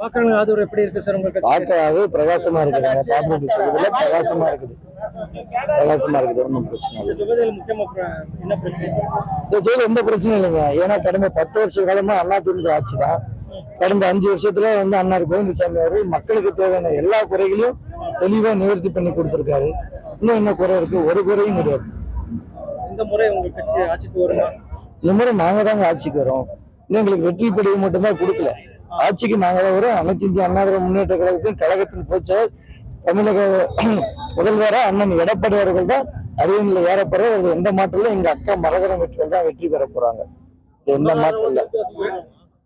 பாக்குறவங்க அது ஒரு எப்படி இருக்கு சார் உங்களுக்கு? பார்க்க அது பிரகாசமா இருக்குதுங்க. பாப்புலேட் தொகுதியில பிரகாசமா இருக்குது. பிரகாசமா இருக்குது. ஒன்றும் பிரச்சனை இல்லை. தொகுதியில் முக்கியமா என்ன பிரச்சனை? இந்த தொகுதியில் எந்த பிரச்சனையும் இல்லைங்க. ஏன்னா கடந்த 10 வருஷ காலமா அதிமுக ஆட்சி தான். கடந்த 5 வருஷத்துல அண்ணார் கோவிந்தசாமி அவர்கள் மக்களுக்கு தேவையான எல்லா குறைகளையும் தெளிவா நிவர்த்தி பண்ணி கொடுத்திருக்காரு. இன்னும் என்ன குறை இருக்கு? ஒரு குறையும் கிடையாது. இந்த முறை உங்க கட்சி ஆட்சிக்கு வருமா? இந்த முறை நாங்க தாங்க ஆட்சிக்கு வரோம். இன்னும் எங்களுக்கு வெற்றி படிவு மட்டும்தான் கொடுக்கல. ஆட்சிக்கு நாங்க தான் வரோம். அனைத்து இந்திய அண்ணா திராவிட முன்னேற்ற கழகத்தின் பொதுச்செயலாளர் தமிழக முதல்வரா அண்ணன் எடப்பாடி அவர்கள் தான் அரியணையில் ஏறப்படுற எந்த மாற்றத்துல எங்க அக்கா மரகதம் வெற்றிகள் தான் வெற்றி பெற போறாங்க. எந்த மாற்றம் இல்ல.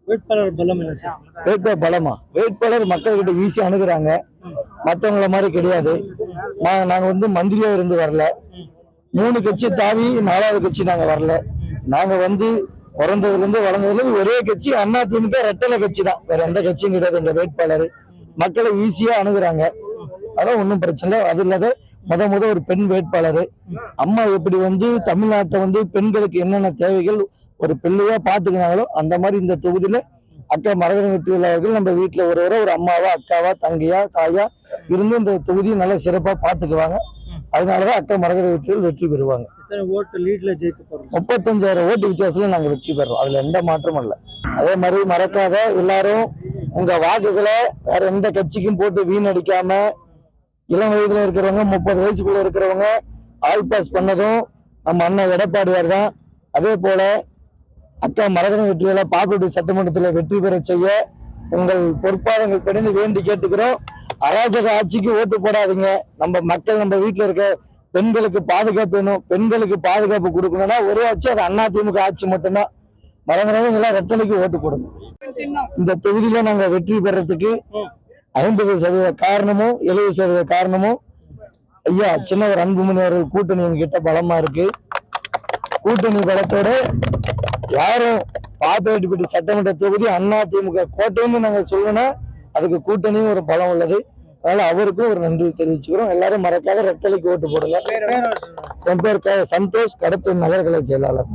வேட்பாளர் பலம் என்ன சார்? வேட்பாளர் பலமா? வேட்பாளர் மக்கள்கிட்ட ஈஸியா அணுகுறாங்க. மற்றவங்கள மாதிரி கிடையாது. நாங்க மந்திரியா இருந்து வரல. 3 கட்சி தாவி 4வது கட்சி நாங்க வரல. நாங்க பிறந்ததுல இருந்து வளர்ந்ததுல இருந்து ஒரே கட்சி அதிமுக ரெட்டலை கட்சி தான். வேற எந்த கட்சியும் கிடையாது. எங்க வேட்பாளர் மக்களை ஈஸியா அணுகுறாங்க. அதான் ஒன்றும் பிரச்சனை இல்லை. அது இல்லாத முத ஒரு பெண் வேட்பாளர். அம்மா எப்படி தமிழ்நாட்டை பெண்களுக்கு என்னென்ன தேவைகள் ஒரு பிள்ளையா பாத்துக்கினாங்களோ அந்த மாதிரி இந்த தொகுதியில அக்கா மரகதம் வெற்றிவேல் அவர்கள் நம்ம வீட்டுல ஒரு அம்மாவா, அக்காவா, தங்கையா, தாயா இருந்து இந்த தொகுதியை நல்லா சிறப்பா பாத்துக்குவாங்க. அதனாலதான் அக்கா மரகத வெற்றிவேல் வெற்றி பெறுவாங்க. 35,000 ஓட்டு வித்தியாசத்துல நாங்க வெற்றி பெறோம். அதுல எந்த மாற்றமும் இல்லை. அதே மாதிரி மறக்காத எல்லாரும் உங்க வாக்குகளை வேற எந்த கட்சிக்கும் போட்டு வீணடிக்காம, இளம் வயதுல இருக்கிறவங்க 30 வயசுக்குள்ள இருக்கிறவங்க ஆல் பாஸ் பண்ணதும் நம்ம அண்ணன் எடப்பாடியார் தான். அதே போல அக்கா மரகதம் வெற்றிவேல பாப்புலேட் சட்டமன்றத்தில் வெற்றி பெற செய்ய உங்கள் பொறுப்பாளர்கள் பணிந்து வேண்டி கேட்டுக்கிறோம். அராஜக ஆட்சிக்கு ஓட்டு போடாதீங்க. நம்ம மக்கள் நம்ம வீட்டுல இருக்க பெண்களுக்கு பாதுகாப்பு வேணும். பெண்களுக்கு பாதுகாப்பு கொடுக்கணும்னா ஒரு ஆட்சி அது அதிமுக ஆட்சி மட்டும்தான். மரங்களையும் எல்லாம் ரெட்டலைக்கு ஓட்டு போடணும். இந்த தொகுதியில நாங்க வெற்றி பெறத்துக்கு 50% காரணமும் 70% காரணமும் ஐயா சின்னவர் அன்புமணி அவர்கள் கூட்டணி எங்ககிட்ட பலமா இருக்கு. கூட்டணி பலத்தோட யாரும் பாப்பேட்டிப்பட்டி சட்டமன்ற தொகுதி அதிமுக கோட்டைன்னு நாங்க சொல்லணும். அதுக்கு கூட்டணியும் ஒரு பலம் உள்ளது. அதனால அவருக்கும் ஒரு நன்றி தெரிவிச்சுக்கிறோம். எல்லாரும் மறக்காத ரெட்டலைக்கு ஓட்டு போடுங்க. என் பேர் சந்தோஷ், கடத்தூர் நகர கலை செயலாளர்.